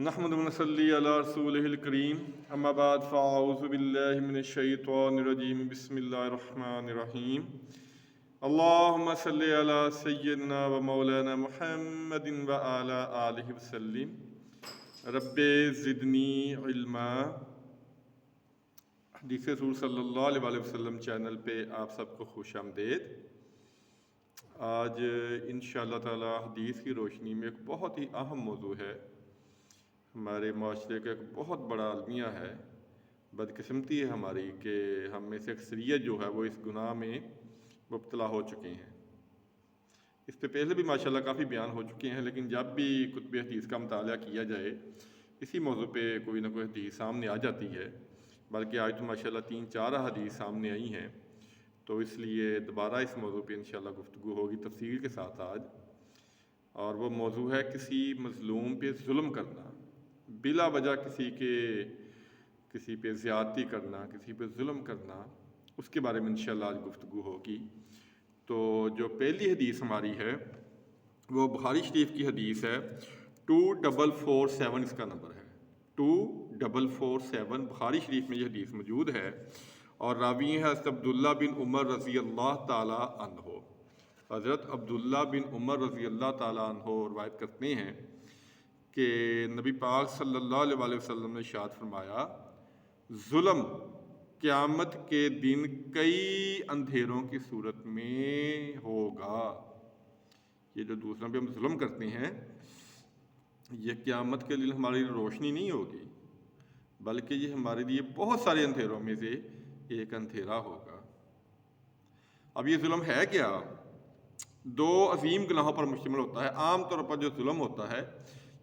نحمد ونصلی علی رسولہ الکریم اما بعد فاعوذ باللہ من الشیطان الرجیم بسم اللہ الرحمن الرحیم اللہم صلی علی سیدنا و مولانا محمد و علی آلہ وسلم رب زدنی علما۔ حدیث رسول صلی اللہ علیہ وسلم چینل پہ آپ سب کو خوش آمدید۔ آج انشاءاللہ تعالی حدیث کی روشنی میں ایک بہت ہی اہم موضوع ہے، ہمارے معاشرے کا ایک بہت بڑا المیہ ہے۔ بدقسمتی ہے ہماری کہ ہم میں سے اکثریت جو ہے وہ اس گناہ میں مبتلا ہو چکے ہیں۔ اس پہ پہلے بھی ماشاءاللہ کافی بیان ہو چکے ہیں، لیکن جب بھی کتب حدیث کا مطالعہ کیا جائے اسی موضوع پہ کوئی نہ کوئی حدیث سامنے آ جاتی ہے، بلکہ آج تو ماشاءاللہ 3-4 حدیث سامنے آئی ہیں، تو اس لیے دوبارہ اس موضوع پہ انشاءاللہ گفتگو ہوگی تفصیل کے ساتھ آج۔ اور وہ موضوع ہے کسی مظلوم پہ ظلم کرنا، بلا وجہ کسی پہ زیادتی کرنا، کسی پہ ظلم کرنا، اس کے بارے میں انشاءاللہ آج گفتگو ہوگی۔ تو جو پہلی حدیث ہماری ہے وہ بخاری شریف کی حدیث ہے، 2447 اس کا نمبر ہے، 2447 بخاری شریف میں یہ حدیث موجود ہے، اور راوی ہے حضرت عبداللہ بن عمر رضی اللہ تعالیٰ عنہ۔ حضرت عبداللہ بن عمر رضی اللہ تعالیٰ عنہ روایت کرتے ہیں کہ نبی پاک صلی اللہ علیہ وسلم نے ارشاد فرمایا، ظلم قیامت کے دن کئی اندھیروں کی صورت میں ہوگا۔ یہ جو دوسروں پہ ہم ظلم کرتے ہیں، یہ قیامت کے دن ہماری روشنی نہیں ہوگی، بلکہ یہ ہمارے لیے بہت سارے اندھیروں میں سے ایک اندھیرا ہوگا۔ اب یہ ظلم ہے کیا؟ 2 عظیم گناہوں پر مشتمل ہوتا ہے۔ عام طور پر جو ظلم ہوتا ہے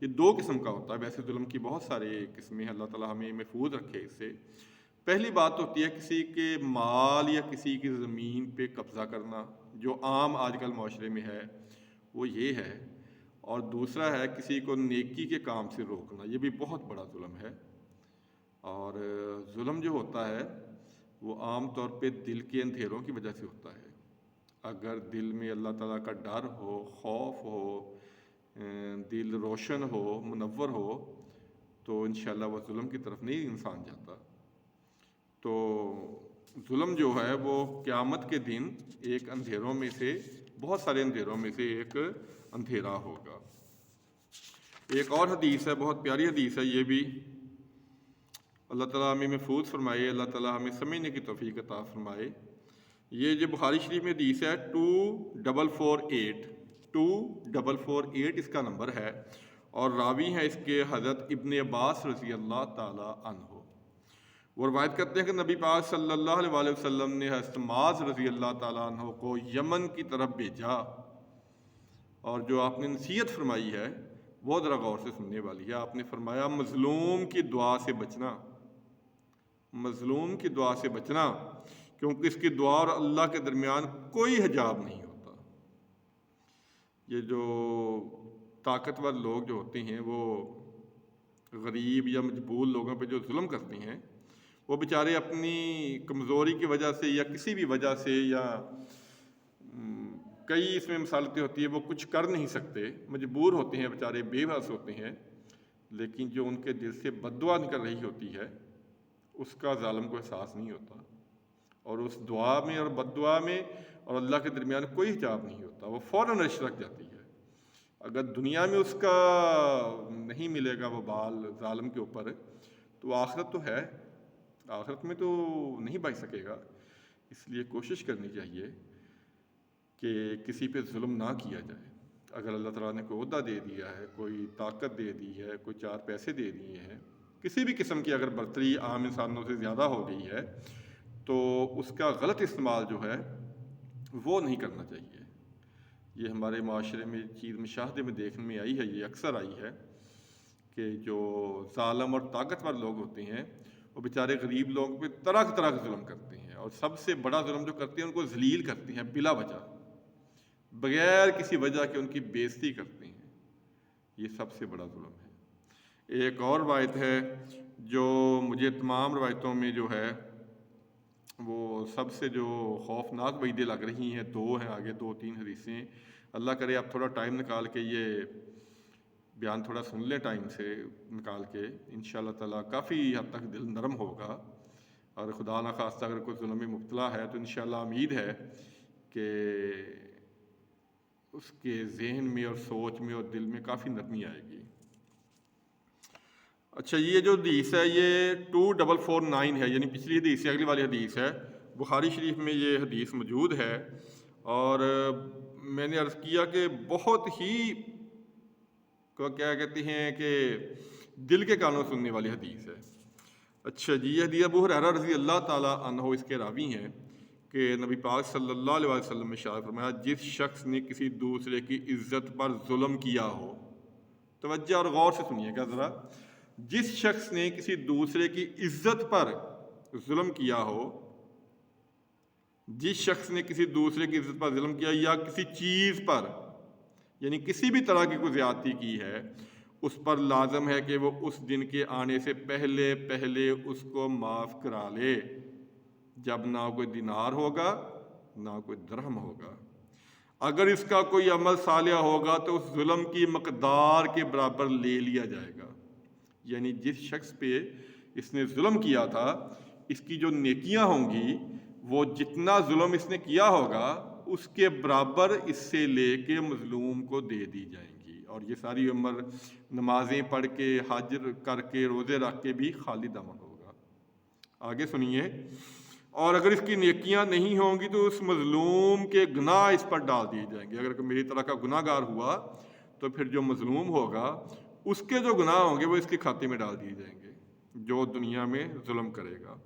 یہ 2 قسم کا ہوتا ہے، ویسے ظلم کی بہت سارے قسمیں ہیں، اللہ تعالیٰ ہمیں محفوظ رکھے اس سے۔ پہلی بات ہوتی ہے کسی کے مال یا کسی کی زمین پہ قبضہ کرنا، جو عام آج کل معاشرے میں ہے وہ یہ ہے، اور دوسرا ہے کسی کو نیکی کے کام سے روکنا، یہ بھی بہت بڑا ظلم ہے۔ اور ظلم جو ہوتا ہے وہ عام طور پہ دل کے اندھیروں کی وجہ سے ہوتا ہے۔ اگر دل میں اللہ تعالیٰ کا ڈر ہو، خوف ہو، دل روشن ہو، منور ہو، تو انشاءاللہ وہ ظلم کی طرف نہیں انسان جاتا۔ تو ظلم جو ہے وہ قیامت کے دن ایک اندھیروں میں سے، بہت سارے اندھیروں میں سے ایک اندھیرا ہوگا۔ ایک اور حدیث ہے، بہت پیاری حدیث ہے یہ بھی، اللہ تعالیٰ ہمیں محفوظ فرمائے، اللہ تعالیٰ ہمیں سمجھنے کی توفیق عطا فرمائے۔ یہ جو بخاری شریف میں حدیث ہے 2448 اس کا نمبر ہے، اور راوی ہیں اس کے حضرت ابن عباس رضی اللہ تعالیٰ عنہ۔ وہ روایت کرتے ہیں کہ نبی پاک صلی اللہ علیہ وسلم نے حضرت معاذ رضی اللہ تعالیٰ عنہ کو یمن کی طرف بھیجا، اور جو آپ نے نصیحت فرمائی ہے وہ ذرا غور سے سننے والی ہے۔ آپ نے فرمایا مظلوم کی دعا سے بچنا، مظلوم کی دعا سے بچنا، کیونکہ اس کی دعا اور اللہ کے درمیان کوئی حجاب نہیں ہوتا۔ یہ جو طاقتور لوگ جو ہوتے ہیں وہ غریب یا مجبور لوگوں پہ جو ظلم کرتے ہیں، وہ بیچارے اپنی کمزوری کی وجہ سے یا کسی بھی وجہ سے، یا کئی اس میں مثالتیں ہوتی ہیں، وہ کچھ کر نہیں سکتے، مجبور ہوتے ہیں، بیچارے بے بس ہوتے ہیں، لیکن جو ان کے دل سے بد دعا نکل رہی ہوتی ہے اس کا ظالم کو احساس نہیں ہوتا، اور اس دعا میں اور بد دعا میں اور اللہ کے درمیان کوئی حجاب نہیں ہوتا، وہ فوراً رشک جاتی ہے۔ اگر دنیا میں اس کا نہیں ملے گا وہ بال ظالم کے اوپر، تو آخرت تو ہے، آخرت میں تو نہیں بچ سکے گا۔ اس لیے کوشش کرنی چاہیے کہ کسی پہ ظلم نہ کیا جائے۔ اگر اللہ تعالیٰ نے کوئی عہدہ دے دیا ہے، کوئی طاقت دے دی ہے، کوئی 4 پیسے دے دیے ہیں، کسی بھی قسم کی اگر برتری عام انسانوں سے زیادہ ہو گئی ہے، تو اس کا غلط استعمال جو ہے وہ نہیں کرنا چاہیے۔ یہ ہمارے معاشرے میں چیز مشاہدے میں دیکھنے میں آئی ہے، یہ اکثر آئی ہے کہ جو ظالم اور طاقتور لوگ ہوتے ہیں وہ بیچارے غریب لوگوں پہ طرح طرح کا ظلم کرتے ہیں، اور سب سے بڑا ظلم جو کرتے ہیں ان کو ذلیل کرتے ہیں، بلا وجہ، بغیر کسی وجہ کے ان کی بے عزتی کرتے ہیں۔ یہ سب سے بڑا ظلم ہے۔ ایک اور روایت ہے جو مجھے تمام روایتوں میں جو ہے وہ سب سے جو خوفناک وعیدیں لگ رہی ہیں، 2 ہیں، آگے 2-3 حدیثیں، اللہ کرے آپ تھوڑا ٹائم نکال کے یہ بیان تھوڑا سن لیں ٹائم سے نکال کے، انشاءاللہ تعالیٰ کافی حد تک دل نرم ہوگا، اور خدا نہ خواستہ اگر کوئی ظلم میں مبتلا ہے تو انشاءاللہ امید ہے کہ اس کے ذہن میں اور سوچ میں اور دل میں کافی نرمی آئے گی۔ اچھا، یہ جو حدیث ہے یہ 2449 ہے، یعنی پچھلی حدیث سے اگلی والی حدیث ہے، بخاری شریف میں یہ حدیث موجود ہے، اور میں نے عرض کیا کہ بہت ہی کیا کہتے ہیں کہ دل کے کانوں سننے والی حدیث ہے۔ اچھا جی، یہ حدیث ابو ہریرہ رضی اللہ تعالیٰ عنہ اس کے راوی ہیں کہ نبی پاک صلی اللہ علیہ وسلم نے ارشاد فرمایا، جس شخص نے کسی دوسرے کی عزت پر ظلم کیا ہو، توجہ اور غور سے سنیے گا ذرا، جس شخص نے کسی دوسرے کی عزت پر ظلم کیا ہو، جس شخص نے کسی دوسرے کی عزت پر ظلم کیا یا کسی چیز پر، یعنی کسی بھی طرح کی کوئی زیادتی کی ہے، اس پر لازم ہے کہ وہ اس دن کے آنے سے پہلے پہلے اس کو معاف کرا لے، جب نہ کوئی دینار ہوگا نہ کوئی درہم ہوگا۔ اگر اس کا کوئی عمل صالح ہوگا تو اس ظلم کی مقدار کے برابر لے لیا جائے گا، یعنی جس شخص پہ اس نے ظلم کیا تھا، اس کی جو نیکیاں ہوں گی وہ جتنا ظلم اس نے کیا ہوگا اس کے برابر اس سے لے کے مظلوم کو دے دی جائیں گی، اور یہ ساری عمر نمازیں پڑھ کے، حج کر کے، روزے رکھ کے بھی خالی دامن ہوگا۔ آگے سنیے، اور اگر اس کی نیکیاں نہیں ہوں گی تو اس مظلوم کے گناہ اس پر ڈال دیے جائیں گے۔ اگر میری طرح کا گناہ گار ہوا تو پھر جو مظلوم ہوگا اس کے جو گناہ ہوں گے وہ اس کے کھاتے میں ڈال دیے جائیں گے، جو دنیا میں ظلم کرے گا۔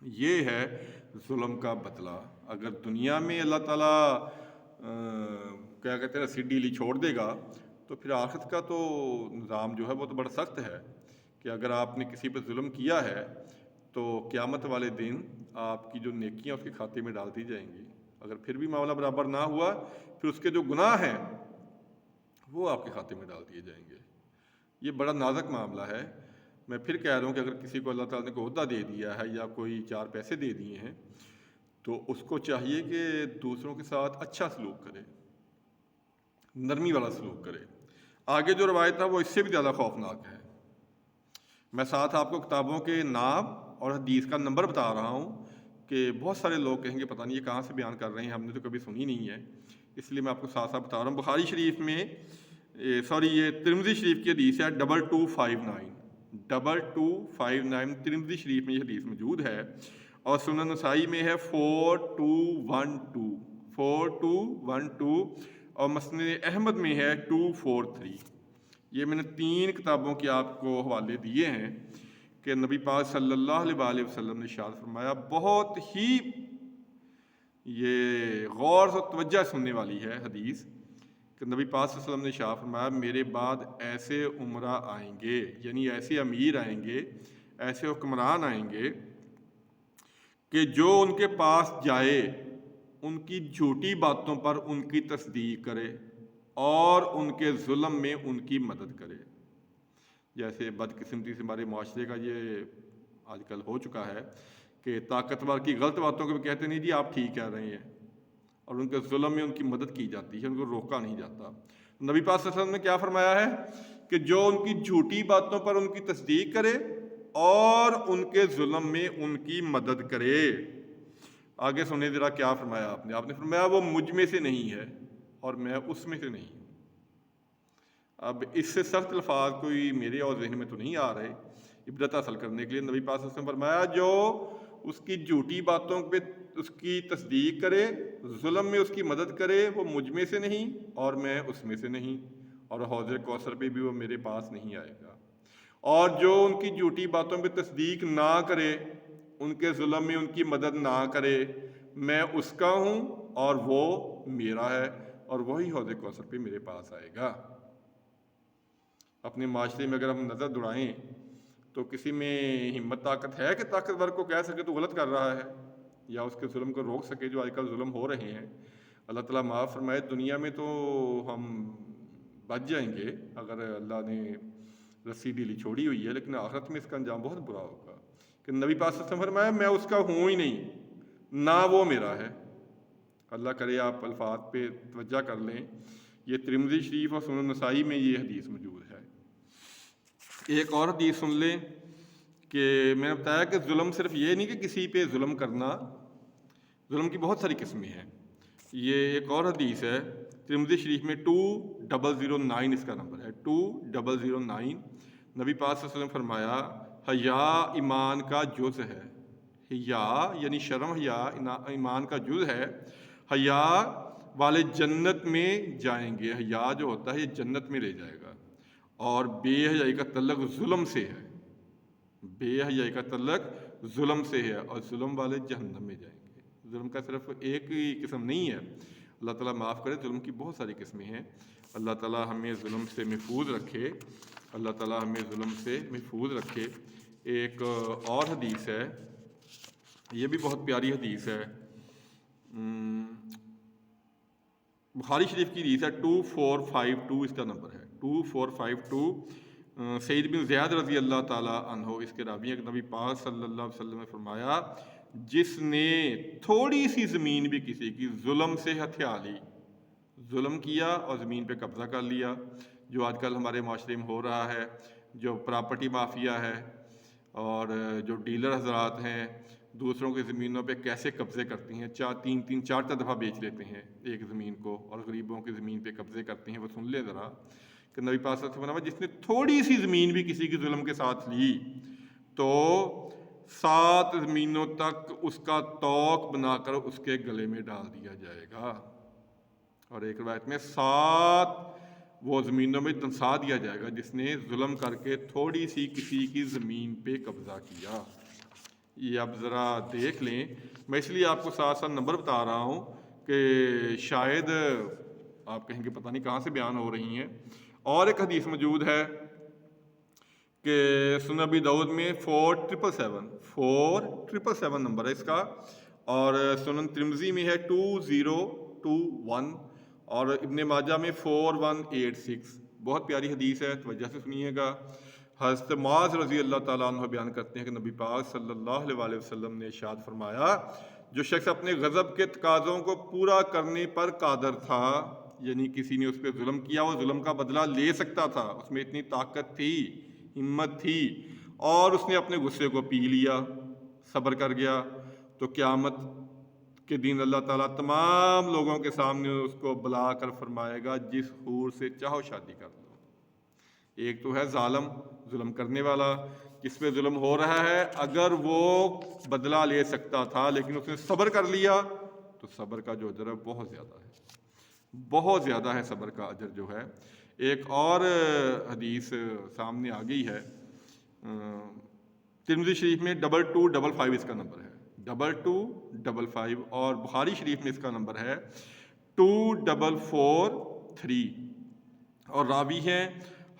یہ ہے ظلم کا بدلہ۔ اگر دنیا میں اللہ تعالیٰ کیا کہتے ہیں رسی ڈیلی چھوڑ دے گا تو پھر آخرت کا تو نظام جو ہے وہ تو بڑا سخت ہے، کہ اگر آپ نے کسی پہ ظلم کیا ہے تو قیامت والے دن آپ کی جو نیکیاں اس کے کھاتے میں ڈال دی جائیں گی۔ اگر پھر بھی معاملہ برابر نہ ہوا پھر اس کے جو گناہ ہیں وہ آپ کے کھاتے میں ڈال دیے جائیں گے۔ یہ بڑا نازک معاملہ ہے۔ میں پھر کہہ رہا ہوں کہ اگر کسی کو اللہ تعالیٰ نے کوئی عہدہ دے دیا ہے یا کوئی 4 پیسے دے دیے ہیں تو اس کو چاہیے کہ دوسروں کے ساتھ اچھا سلوک کرے، نرمی والا سلوک کرے۔ آگے جو روایت ہے وہ اس سے بھی زیادہ خوفناک ہے۔ میں ساتھ آپ کو کتابوں کے نام اور حدیث کا نمبر بتا رہا ہوں کہ بہت سارے لوگ کہیں گے پتہ نہیں یہ کہاں سے بیان کر رہے ہیں، ہم نے تو کبھی سنی نہیں ہے، اس لیے میں آپ کو ساتھ ساتھ بتا رہا ہوں۔ بخاری شریف میں یہ ترمذی شریف کی حدیث ہے 2259 ترمذی شریف میں یہ حدیث موجود ہے، اور سنن نسائی میں ہے 4212 اور مسند احمد میں ہے 243۔ یہ میں نے 3 کتابوں کے آپ کو حوالے دیے ہیں کہ نبی پاک صلی اللہ علیہ وسلم نے ارشاد فرمایا، بہت ہی یہ غور و توجہ سننے والی ہے حدیث، کہ نبی پاک صلی اللہ علیہ وسلم نے ارشاد فرمایا، میرے بعد ایسے عمرہ آئیں گے، یعنی ایسے امیر آئیں گے، ایسے حکمران آئیں گے کہ جو ان کے پاس جائے ان کی جھوٹی باتوں پر ان کی تصدیق کرے اور ان کے ظلم میں ان کی مدد کرے۔ جیسے بدقسمتی سے ہمارے معاشرے کا یہ آج کل ہو چکا ہے کہ طاقتور کی غلط باتوں کو بھی کہتے نہیں جی آپ ٹھیک کہہ رہے ہیں، اور ان کے ظلم میں ان کی مدد کی جاتی ہے، ان کو روکا نہیں جاتا۔ نبی پاک صلی اللہ علیہ وسلم نے کیا فرمایا ہے کہ جو ان کی جھوٹی باتوں پر ان کی تصدیق کرے اور ان کے ظلم میں ان کی مدد کرے۔ آگے سنیں ذرا کیا فرمایا آپ نے فرمایا وہ مجھ میں سے نہیں ہے اور میں اس میں سے نہیں ہوں۔ اب اس سے سخت الفاظ کوئی میرے اور ذہن میں تو نہیں آ رہے عبرت حاصل کرنے کے لیے۔ نبی پاک صلی اللہ علیہ وسلم فرمایا جو اس کی جھوٹی باتوں پہ اس کی تصدیق کرے، ظلم میں اس کی مدد کرے، وہ مجھ میں سے نہیں اور میں اس میں سے نہیں، اور حوض کوثر پہ بھی وہ میرے پاس نہیں آئے گا۔ اور جو ان کی جھوٹی باتوں پہ تصدیق نہ کرے، ان کے ظلم میں ان کی مدد نہ کرے، میں اس کا ہوں اور وہ میرا ہے، اور وہی حوض کوثر پہ میرے پاس آئے گا۔ اپنے معاشرے میں اگر ہم نظر دوڑائیں تو کسی میں ہمت طاقت ہے کہ طاقتور کو کہہ سکے تو غلط کر رہا ہے، یا اس کے ظلم کو روک سکے جو آج کل ظلم ہو رہے ہیں۔ اللہ تعالیٰ معاف فرمائے، دنیا میں تو ہم بچ جائیں گے اگر اللہ نے رسی ڈھیلی چھوڑی ہوئی ہے، لیکن آخرت میں اس کا انجام بہت برا ہوگا کہ نبی پاک صلی اللہ علیہ وسلم فرمایا میں اس کا ہوں ہی نہیں، نہ وہ میرا ہے۔ اللہ کرے آپ الفاظ پہ توجہ کر لیں یہ ترمذی شریف اور سنن نسائی میں یہ حدیث موجود ہے۔ ایک اور حدیث سن لیں کہ میں نے بتایا کہ ظلم صرف یہ نہیں کہ کسی پہ ظلم کرنا، ظلم کی بہت ساری قسمیں ہیں۔ یہ ایک اور حدیث ہے ترمذی شریف میں 2009 اس کا نمبر ہے 2009۔ نبی پاک صلی اللہ علیہ وسلم فرمایا حیا ایمان کا جز ہے۔ حیا یعنی شرم، حیا ایمان کا جز ہے۔ حیا والے جنت میں جائیں گے۔ حیا جو ہوتا ہے یہ جنت میں لے جائے گا، اور بے حیائی کا تعلق ظلم سے ہے۔ بے حیائی کا تعلق ظلم سے ہے، اور ظلم والے جہنم میں جائیں گے۔ ظلم کا صرف ایک ہی قسم نہیں ہے، اللہ تعالیٰ معاف کرے، ظلم کی بہت ساری قسمیں ہیں۔ اللہ تعالیٰ ہمیں ظلم سے محفوظ رکھے، اللہ تعالیٰ ہمیں ظلم سے محفوظ رکھے۔ ایک اور حدیث ہے، یہ بھی بہت پیاری حدیث ہے، بخاری شریف کی حدیث ہے 2452 اس کا نمبر ہے 2452۔ سعید بن زیاد رضی اللہ تعالیٰ عنہ اس کے راوی ہیں کہ نبی پاک صلی اللہ علیہ وسلم نے فرمایا جس نے تھوڑی سی زمین بھی کسی کی ظلم سے ہتھیا لی، ظلم کیا اور زمین پہ قبضہ کر لیا، جو آج کل ہمارے معاشرے میں ہو رہا ہے، جو پراپرٹی مافیا ہے اور جو ڈیلر حضرات ہیں دوسروں کی زمینوں پہ کیسے قبضے کرتی ہیں، تین چار دفعہ بیچ لیتے ہیں ایک زمین کو اور غریبوں کی زمین پہ قبضے کرتے ہیں۔ وہ سن لے ذرا کہ نبی پاک صلی اللہ علیہ وسلم جس نے تھوڑی سی زمین بھی کسی کی ظلم کے ساتھ لی تو 7 زمینوں تک اس کا توق بنا کر اس کے گلے میں ڈال دیا جائے گا، اور ایک روایت میں 7 وہ زمینوں میں دنسا دیا جائے گا جس نے ظلم کر کے تھوڑی سی کسی کی زمین پہ قبضہ کیا۔ یہ اب ذرا دیکھ لیں، میں اس لیے آپ کو ساتھ ساتھ نمبر بتا رہا ہوں کہ شاید آپ کہیں گے پتہ نہیں کہاں سے بیان ہو رہی ہیں۔ اور ایک حدیث موجود ہے کہ سنن ابی داؤد میں 4777 نمبر ہے اس کا، اور سنن ترمذی میں ہے 2021، اور ابن ماجہ میں 4186۔ بہت پیاری حدیث ہے، توجہ سے سنیے گا۔ حضرت معاذ رضی اللہ تعالیٰ عنہ بیان کرتے ہیں کہ نبی پاک صلی اللہ علیہ وسلم نے ارشاد فرمایا جو شخص اپنے غضب کے تقاضوں کو پورا کرنے پر قادر تھا، یعنی کسی نے اس پہ ظلم کیا، وہ ظلم کا بدلہ لے سکتا تھا، اس میں اتنی طاقت تھی، ہمت تھی، اور اس نے اپنے غصے کو پی لیا، صبر کر گیا، تو قیامت کے دن اللہ تعالیٰ تمام لوگوں کے سامنے اس کو بلا کر فرمائے گا جس حور سے چاہو شادی کر لو۔ ایک تو ہے ظالم، ظلم کرنے والا، جس پہ ظلم ہو رہا ہے، اگر وہ بدلہ لے سکتا تھا لیکن اس نے صبر کر لیا تو صبر کا جو اجر ہے بہت زیادہ ہے، بہت زیادہ ہے صبر کا اجر جو ہے۔ ایک اور حدیث سامنے آ گئی ہے ترمذی شریف میں 2255 اس کا نمبر ہے 2255، اور بخاری شریف میں اس کا نمبر ہے 2443، اور راوی ہیں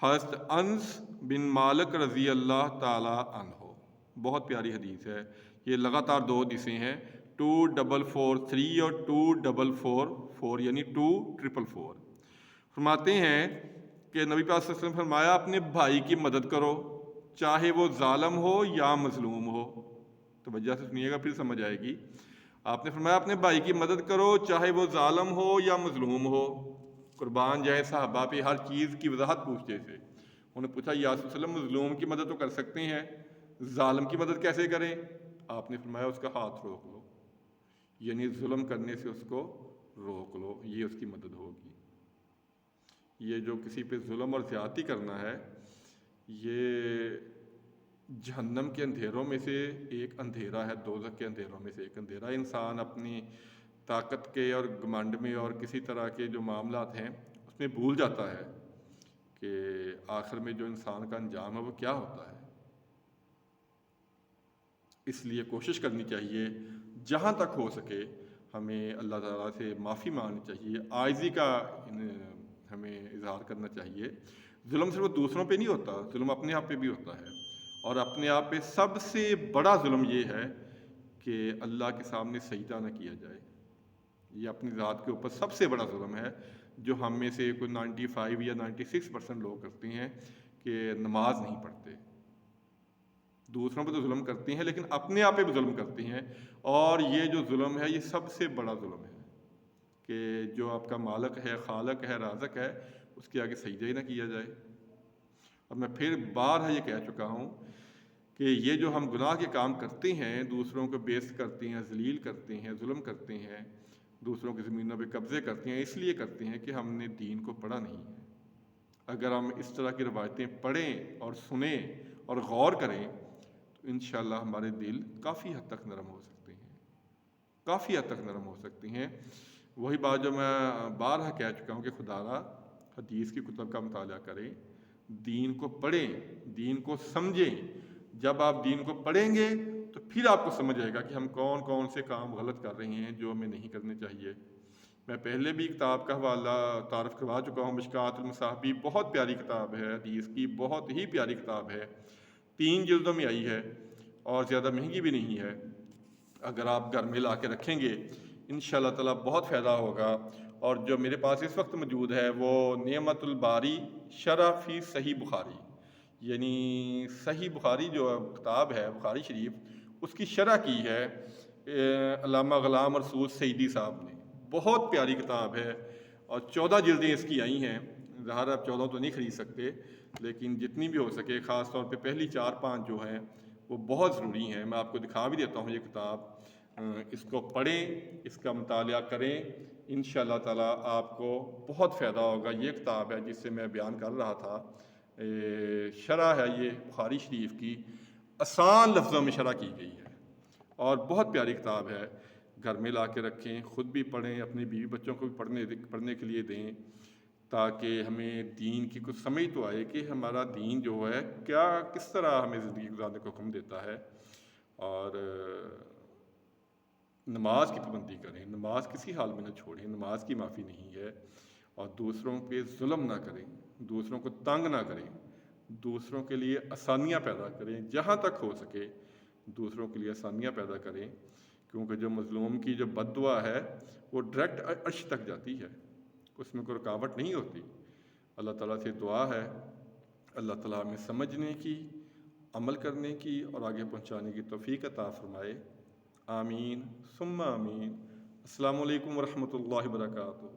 حضرت انس بن مالک رضی اللہ تعالی عنہ۔ بہت پیاری حدیث ہے، یہ لگاتار 2 حدیثیں ہیں 2443 اور 2444 یعنی 2444۔ فرماتے ہیں کہ نبی پاک صلی اللہ علیہ وسلم فرمایا اپنے بھائی کی مدد کرو چاہے وہ ظالم ہو یا مظلوم ہو۔ توجہ سے سنیے گا پھر سمجھ آئے گی۔ آپ نے فرمایا اپنے بھائی کی مدد کرو چاہے وہ ظالم ہو یا مظلوم ہو۔ قربان جائے صحابہ پہ ہر چیز کی وضاحت پوچھتے تھے۔ انہوں نے پوچھا یا رسول اللہ وسلم مظلوم کی مدد تو کر سکتے ہیں، ظالم کی مدد کیسے کریں؟ آپ نے فرمایا اس کا ہاتھ روک لو، یعنی ظلم کرنے سے اس کو روک لو، یہ اس کی مدد ہوگی۔ یہ جو کسی پہ ظلم اور زیادتی کرنا ہے، یہ جہنم کے اندھیروں میں سے ایک اندھیرا ہے، دوزخ کے اندھیروں میں سے ایک اندھیرا۔ انسان اپنی طاقت کے اور گھمنڈ میں اور کسی طرح کے جو معاملات ہیں اس میں بھول جاتا ہے کہ آخر میں جو انسان کا انجام ہے وہ کیا ہوتا ہے۔ اس لیے کوشش کرنی چاہیے جہاں تک ہو سکے ہمیں اللہ تعالیٰ سے معافی مانگنی چاہیے، عاجزی کا ہمیں اظہار کرنا چاہیے۔ ظلم صرف دوسروں پہ نہیں ہوتا، ظلم اپنے آپ پہ بھی ہوتا ہے، اور اپنے آپ پہ سب سے بڑا ظلم یہ ہے کہ اللہ کے سامنے سجدہ نہ کیا جائے۔ یہ اپنی ذات کے اوپر سب سے بڑا ظلم ہے جو ہم میں سے کوئی 95 یا 96% لوگ کرتے ہیں کہ نماز نہیں پڑھتے۔ دوسروں پہ تو ظلم کرتے ہیں لیکن اپنے آپ پہ بھی ظلم کرتے ہیں، اور یہ جو ظلم ہے یہ سب سے بڑا ظلم ہے کہ جو آپ کا مالک ہے، خالق ہے، رازق ہے، اس کے آگے سجدہ ہی نہ کیا جائے۔ اور میں پھر بارہا یہ کہہ چکا ہوں کہ یہ جو ہم گناہ کے کام کرتے ہیں، دوسروں کو بیعزت کرتے ہیں، ذلیل کرتے ہیں، ظلم کرتے ہیں، دوسروں کی زمینوں پہ قبضے کرتے ہیں، اس لیے کرتے ہیں کہ ہم نے دین کو پڑھا نہیں ہے۔ اگر ہم اس طرح کی روایتیں پڑھیں اور سنیں اور غور کریں تو انشاءاللہ ہمارے دل کافی حد تک نرم ہو سکتے ہیں، کافی حد تک نرم ہو سکتے ہیں۔ وہی بات جو میں بارہا کہہ چکا ہوں کہ خدا را حدیث کی کتب کا مطالعہ کریں، دین کو پڑھیں، دین کو سمجھیں۔ جب آپ دین کو پڑھیں گے تو پھر آپ کو سمجھ آئے گا کہ ہم کون کون سے کام غلط کر رہے ہیں جو ہمیں نہیں کرنے چاہیے۔ میں پہلے بھی کتاب کا حوالہ تعارف کروا چکا ہوں، مشکوٰۃ المصابیح بہت پیاری کتاب ہے، حدیث کی بہت ہی پیاری کتاب ہے، 3 جلدوں میں آئی ہے اور زیادہ مہنگی بھی نہیں ہے۔ اگر آپ گھر میں لا کے رکھیں گے انشاءاللہ تعالیٰ بہت فائدہ ہوگا۔ اور جو میرے پاس اس وقت موجود ہے وہ نعمت الباری شرح فی صحیح بخاری، یعنی صحیح بخاری جو کتاب ہے بخاری شریف، اس کی شرح کی ہے علامہ غلام رسول سعیدی صاحب نے۔ بہت پیاری کتاب ہے اور 14 جلدیں اس کی آئی ہیں۔ ظاہر آپ 14 تو نہیں خرید سکتے، لیکن جتنی بھی ہو سکے، خاص طور پہ پہلی 4-5 جو ہیں وہ بہت ضروری ہیں۔ میں آپ کو دکھا بھی دیتا ہوں یہ کتاب، اس کو پڑھیں، اس کا مطالعہ کریں، انشاءاللہ تعالیٰ آپ کو بہت فائدہ ہوگا۔ یہ کتاب ہے جس سے میں بیان کر رہا تھا، شرح ہے یہ بخاری شریف کی، آسان لفظوں میں شرح کی گئی ہے اور بہت پیاری کتاب ہے۔ گھر میں لا کے رکھیں، خود بھی پڑھیں، اپنے بیوی بچوں کو بھی پڑھنے کے لیے دیں، تاکہ ہمیں دین کی کچھ سمجھ تو آئے کہ ہمارا دین جو ہے کیا، کس طرح ہمیں زندگی گزارنے کو حکم دیتا ہے۔ اور نماز کی پابندی کریں، نماز کسی حال میں نہ چھوڑیں، نماز کی معافی نہیں ہے۔ اور دوسروں پہ ظلم نہ کریں، دوسروں کو تنگ نہ کریں، دوسروں کے لیے آسانیاں پیدا کریں، جہاں تک ہو سکے دوسروں کے لیے آسانیاں پیدا کریں، کیونکہ جو مظلوم کی جو بد دعا ہے وہ ڈائریکٹ عرش تک جاتی ہے، اس میں کوئی رکاوٹ نہیں ہوتی۔ اللہ تعالیٰ سے دعا ہے اللہ تعالیٰ ہمیں سمجھنے کی، عمل کرنے کی اور آگے پہنچانے کی توفیق عطا فرمائے۔ آمین ثم آمین۔ السلام علیکم ورحمۃ اللہ وبرکاتہ۔